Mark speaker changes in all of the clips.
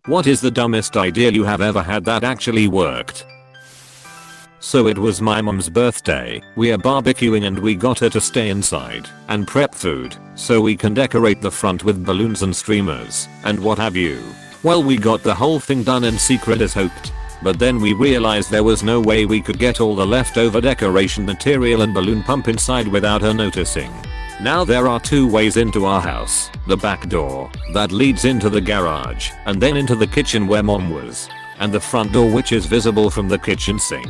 Speaker 1: What is the dumbest idea you have ever had that actually worked? So it was my mom's birthday, we are barbecuing and we got her to stay inside and prep food so we can decorate the front with balloons and streamers and what have you. Well, we got the whole thing done in secret as hoped, but then we realized there was no way we could get all the leftover decoration material and balloon pump inside without her noticing. Now there are 2 ways into our house, the back door that leads into the garage and then into the kitchen where mom was, and the front door which is visible from the kitchen sink.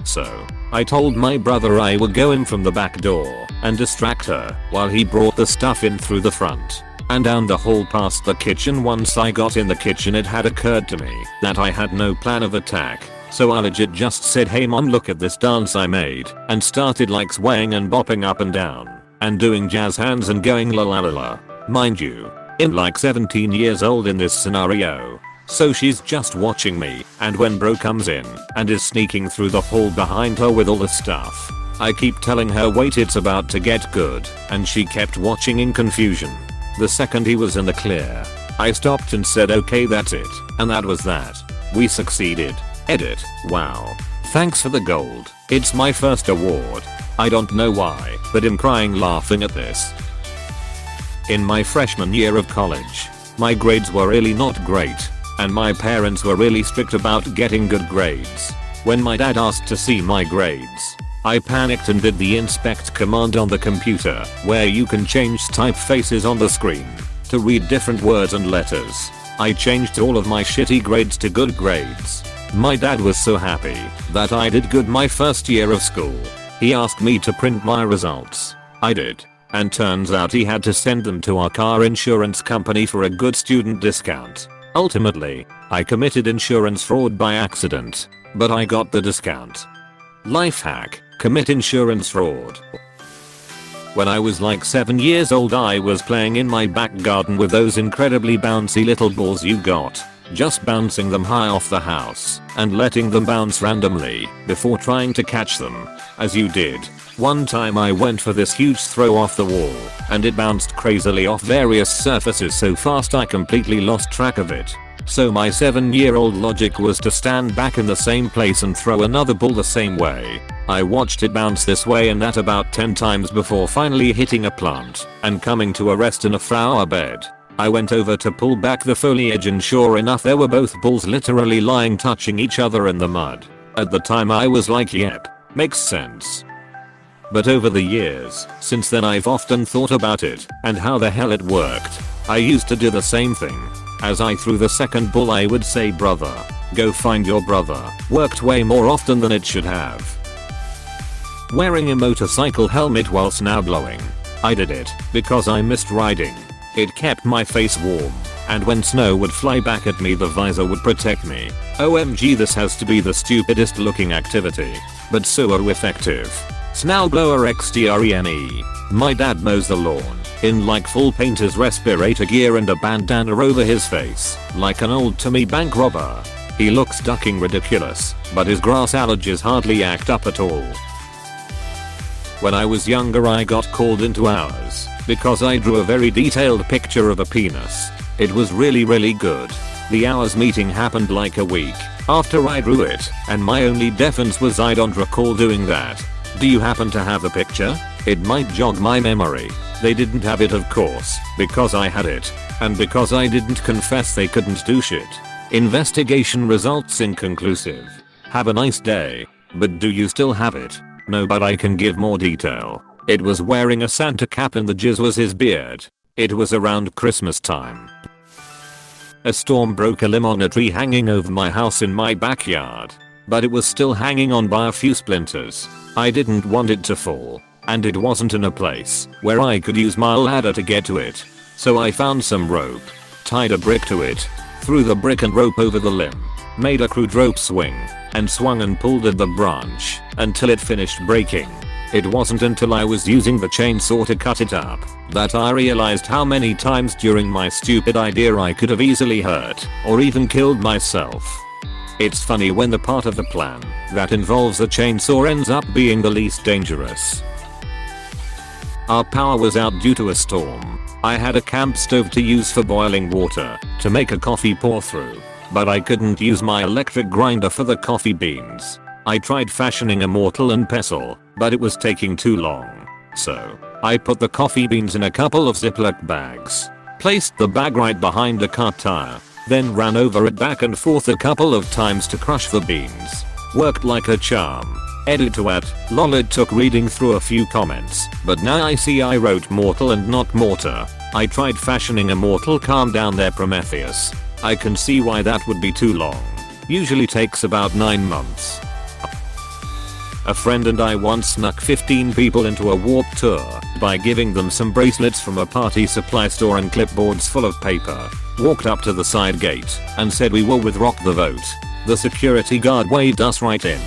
Speaker 1: So I told my brother I would go in from the back door and distract her while he brought the stuff in through the front and down the hall past the kitchen. Once I got in the kitchen, it had occurred to me that I had no plan of attack, so I legit just said, "Hey mom, look at this dance I made," and started like swaying and bopping up and down and doing jazz hands and going la la la la. Mind you, I'm like 17 years old in this scenario. So she's just watching me, and when bro comes in and is sneaking through the hall behind her with all the stuff, I keep telling her wait, it's about to get good, and she kept watching in confusion. The second he was in the clear, I stopped and said okay, that's it, and that was that. We succeeded. Edit. Wow. Thanks for the gold. It's my first award. I don't know why, but I'm crying laughing at this. In my freshman year of college, my grades were really not great, and my parents were really strict about getting good grades. When my dad asked to see my grades, I panicked and did the inspect command on the computer, where you can change typefaces on the screen to read different words and letters. I changed all of my shitty grades to good grades. My dad was so happy that I did good my first year of school. He asked me to print my results. I did, and turns out he had to send them to our car insurance company for a good student discount. Ultimately, I committed insurance fraud by accident, but I got the discount. Life hack: commit insurance fraud. When I was like 7 years old, I was playing in my back garden with those incredibly bouncy little balls you got, just bouncing them high off the house and letting them bounce randomly before trying to catch them, as you did. One time I went for this huge throw off the wall, and it bounced crazily off various surfaces so fast I completely lost track of it. So my 7-year-old logic was to stand back in the same place and throw another ball the same way. I watched it bounce this way and that about 10 times before finally hitting a plant and coming to a rest in a flower bed. I went over to pull back the foliage and sure enough there were both balls literally lying touching each other in the mud. At the time I was like, yep, makes sense. But over the years, since then I've often thought about it and how the hell it worked. I used to do the same thing. As I threw the second ball I would say, brother, go find your brother. Worked way more often than it should have. Wearing a motorcycle helmet while snow blowing. I did it because I missed riding. It kept my face warm, and when snow would fly back at me the visor would protect me. OMG, this has to be the stupidest looking activity, but so effective. Snowblower XTRENE. My dad mows the lawn in like full painter's respirator gear and a bandana over his face, like an old Tommy bank robber. He looks ducking ridiculous, but his grass allergies hardly act up at all. When I was younger I got called into ours because I drew a very detailed picture of a penis. It was really good. The hours meeting happened like a week after I drew it, and my only defense was I don't recall doing that. Do you happen to have a picture? It might jog my memory. They didn't have it, of course, because I had it, and because I didn't confess they couldn't do shit. Investigation results inconclusive. Have a nice day. But do you still have it? No, but I can give more detail. It was wearing a Santa cap and the jizz was his beard. It was around Christmas time. A storm broke a limb on a tree hanging over my house in my backyard, but it was still hanging on by a few splinters. I didn't want it to fall, and it wasn't in a place where I could use my ladder to get to it. So I found some rope, tied a brick to it, threw the brick and rope over the limb, made a crude rope swing, and swung and pulled at the branch until it finished breaking. It wasn't until I was using the chainsaw to cut it up that I realized how many times during my stupid idea I could have easily hurt or even killed myself. It's funny when the part of the plan that involves a chainsaw ends up being the least dangerous. Our power was out due to a storm. I had a camp stove to use for boiling water to make a coffee pour through. but I couldn't use my electric grinder for the coffee beans. I tried fashioning a mortar and pestle, but it was taking too long. So, I put the coffee beans in a couple of Ziploc bags, placed the bag right behind the car tire, then ran over it back and forth a couple of times to crush the beans. Worked like a charm. Edit to at, lol it took reading through a few comments, but now I see I wrote mortal and not mortar. I tried fashioning a mortal, calm down there Prometheus. I can see why that would be too long. Usually takes about 9 months. A friend and I once snuck 15 people into a warp tour by giving them some bracelets from a party supply store and clipboards full of paper. Walked up to the side gate and said we were with Rock the Vote. The security guard waved us right in.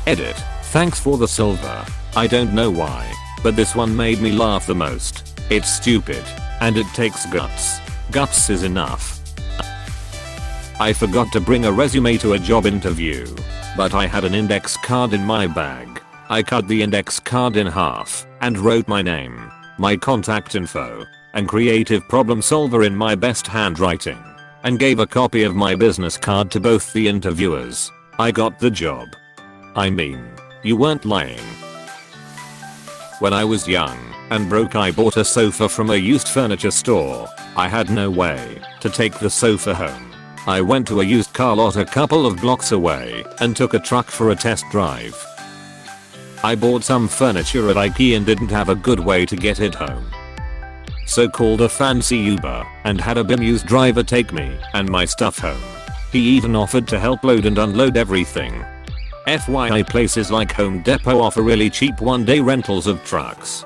Speaker 1: Edit. Thanks for the silver. I don't know why, but this one made me laugh the most. It's stupid, and it takes guts. Guts is enough. I forgot to bring a resume to a job interview, but I had an index card in my bag. I cut the index card in half and wrote my name, my contact info, and creative problem solver in my best handwriting, and gave a copy of my business card to both the interviewers. I got the job. I mean, you weren't lying. When I was young and broke, I bought a sofa from a used furniture store. I had no way to take the sofa home. I went to a used car lot a couple of blocks away and took a truck for a test drive. I bought some furniture at IKEA and didn't have a good way to get it home. So called a fancy Uber and had a bemused driver take me and my stuff home. He even offered to help load and unload everything. FYI, places like Home Depot offer really cheap one-day rentals of trucks.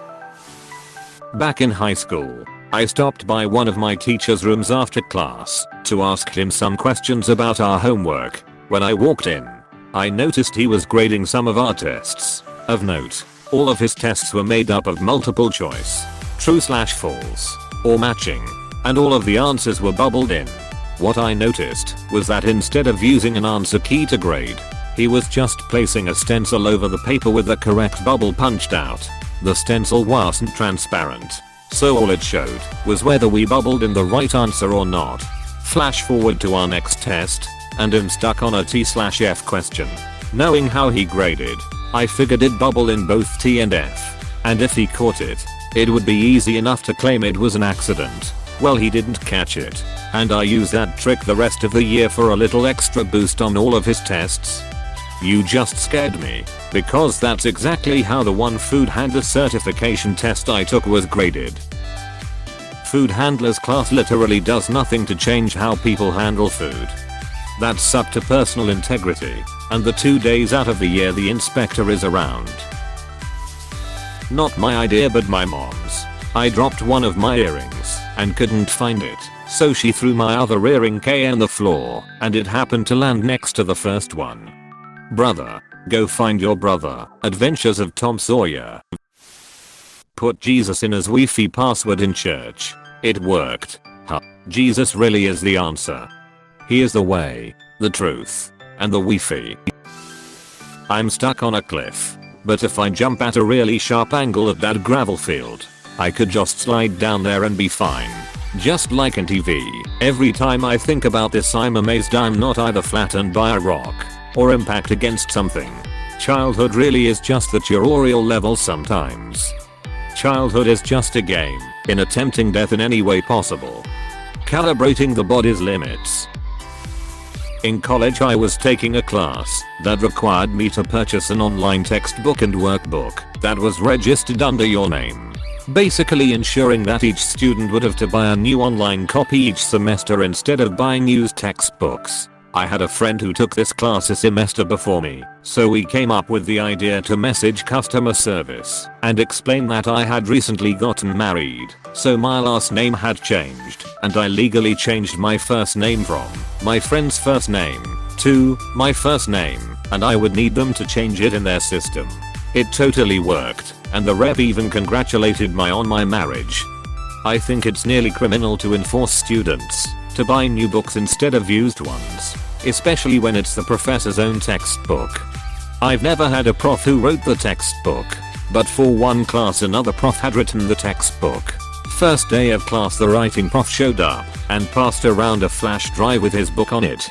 Speaker 1: Back in high school, I stopped by one of my teacher's rooms after class to ask him some questions about our homework. When I walked in, I noticed he was grading some of our tests. Of note, all of his tests were made up of multiple choice, true/false, or matching, and all of the answers were bubbled in. What I noticed was that instead of using an answer key to grade, he was just placing a stencil over the paper with the correct bubble punched out. The stencil wasn't transparent, so all it showed was whether we bubbled in the right answer or not. Flash forward to our next test, and I'm stuck on a T/F question. Knowing how he graded, I figured it'd bubble in both T and F, and if he caught it, it would be easy enough to claim it was an accident. Well, he didn't catch it, and I used that trick the rest of the year for a little extra boost on all of his tests. You just scared me, because that's exactly how the one food handler certification test I took was graded. Food handler's class literally does nothing to change how people handle food. That's up to personal integrity, and the 2 days out of the year the inspector is around. Not my idea, but my mom's. I dropped one of my earrings and couldn't find it, so she threw my other earring on the floor, and it happened to land next to the first one. Brother, go find your brother. Adventures of Tom Sawyer. Put Jesus in as Wi-Fi password in church. It worked. Huh. Jesus really is the answer. He is the way, the truth, and the Wi-Fi. I'm stuck on a cliff, but if I jump at a really sharp angle at that gravel field, I could just slide down there and be fine. Just like in TV. Every time I think about this, I'm amazed I'm not either flattened by a rock or impact against something. Childhood really is just the tutorial level sometimes. Childhood is just a game in attempting death in any way possible. Calibrating the body's limits. In college, I was taking a class that required me to purchase an online textbook and workbook that was registered under your name, basically ensuring that each student would have to buy a new online copy each semester instead of buying used textbooks. I had a friend who took this class a semester before me, so we came up with the idea to message customer service and explain that I had recently gotten married, so my last name had changed, and I legally changed my first name from my friend's first name to my first name, and I would need them to change it in their system. It totally worked, and the rep even congratulated me on my marriage. I think it's nearly criminal to enforce students to buy new books instead of used ones, especially when it's the professor's own textbook. I've never had a prof who wrote the textbook, but for one class another prof had written the textbook. First day of class, the writing prof showed up and passed around a flash drive with his book on it.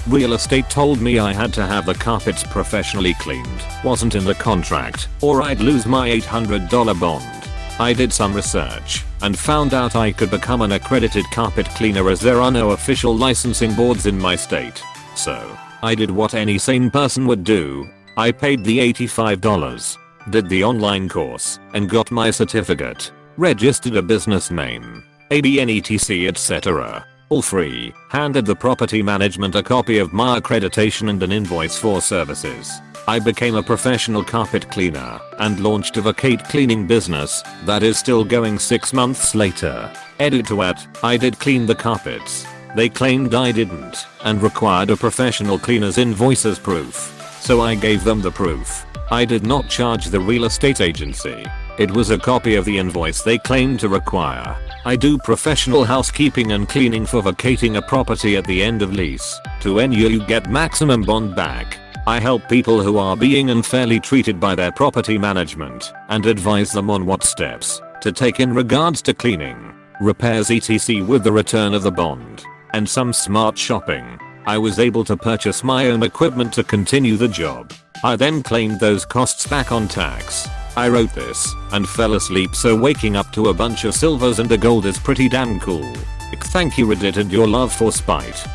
Speaker 1: Real estate told me I had to have the carpets professionally cleaned, wasn't in the contract, or I'd lose my $800 bond. I did some research and found out I could become an accredited carpet cleaner as there are no official licensing boards in my state. So, I did what any sane person would do. I paid the $85, did the online course, and got my certificate, registered a business name, ABN etc etc. All free, handed the property management a copy of my accreditation and an invoice for services. I became a professional carpet cleaner and launched a vacate cleaning business that is still going 6 months later. Edit to at, I did clean the carpets. They claimed I didn't and required a professional cleaner's invoice as proof. So I gave them the proof. I did not charge the real estate agency. It was a copy of the invoice they claimed to require. I do professional housekeeping and cleaning for vacating a property at the end of lease. To ensure you get maximum bond back. I help people who are being unfairly treated by their property management and advise them on what steps to take in regards to cleaning, repairs etc. With the return of the bond and some smart shopping, I was able to purchase my own equipment to continue the job. I then claimed those costs back on tax. I wrote this and fell asleep, so waking up to a bunch of silvers and a gold is pretty damn cool. Thank you Reddit and your love for spite.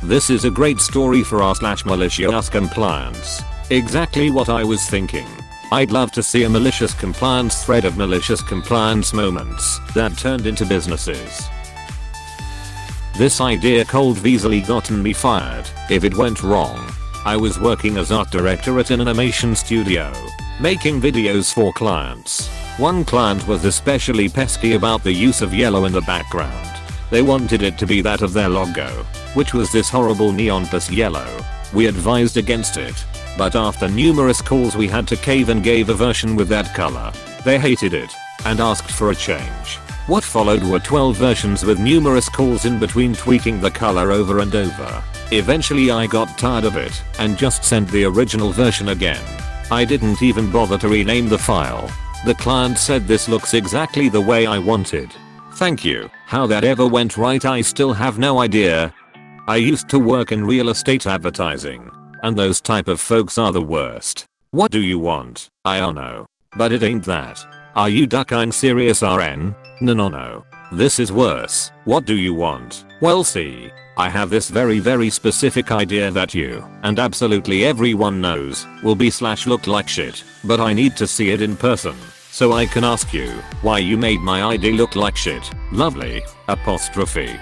Speaker 1: This is a great story for r/malicious compliance. Exactly what I was thinking. I'd love to see a malicious compliance thread of malicious compliance moments that turned into businesses. This idea could have easily gotten me fired if it went wrong. I was working as art director at an animation studio, making videos for clients. One client was especially pesky about the use of yellow in the background. They wanted it to be that of their logo, which was this horrible neon plus yellow. We advised against it, but after numerous calls we had to cave and gave a version with that color. They hated it and asked for a change. What followed were 12 versions with numerous calls in between tweaking the color over and over. Eventually I got tired of it and just sent the original version again. I didn't even bother to rename the file. The client said this looks exactly the way I wanted. Thank you. How that ever went right I still have no idea. I used to work in real estate advertising, and those type of folks are the worst. What do you want? I don't know. But it ain't that. Are you ducking serious RN? No. This is worse. What do you want? Well see, I have this very specific idea that you, and absolutely everyone knows, will be / look like shit, but I need to see it in person, so I can ask you, why you made my ID look like shit. Lovely. Apostrophe.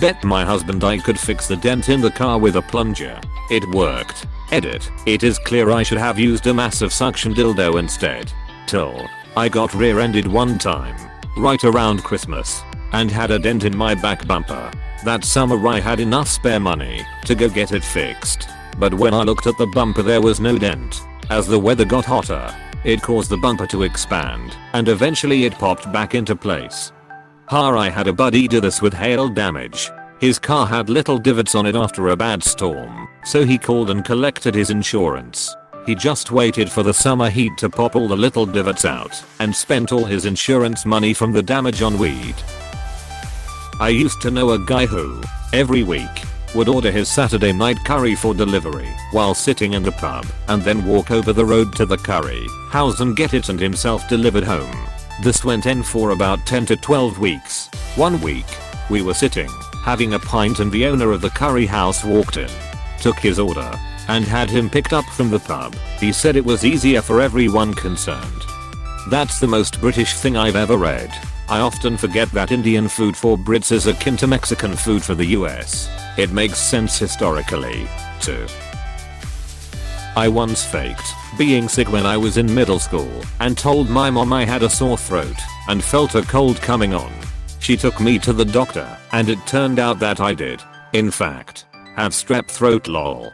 Speaker 1: Bet my husband I could fix the dent in the car with a plunger. It worked. Edit. It is clear I should have used a massive suction dildo instead. Till I got rear-ended one time, right around Christmas, and had a dent in my back bumper. That summer I had enough spare money to go get it fixed. But when I looked at the bumper there was no dent. As the weather got hotter, it caused the bumper to expand, and eventually it popped back into place. I had a buddy do this with hail damage. His car had little divots on it after a bad storm, so he called and collected his insurance. He just waited for the summer heat to pop all the little divots out and spent all his insurance money from the damage on weed. I used to know a guy who, every week, would order his Saturday night curry for delivery while sitting in the pub and then walk over the road to the curry house and get it and himself delivered home. This went on for about 10 to 12 weeks. One week, we were sitting, having a pint and the owner of the curry house walked in, took his order, and had him picked up from the pub. He said it was easier for everyone concerned. That's the most British thing I've ever read. I often forget that Indian food for Brits is akin to Mexican food for the US. It makes sense historically, too. I once faked being sick when I was in middle school and told my mom I had a sore throat and felt a cold coming on. She took me to the doctor and it turned out that I did, in fact, have strep throat lol.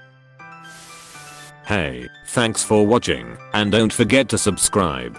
Speaker 1: Hey, thanks for watching and don't forget to subscribe.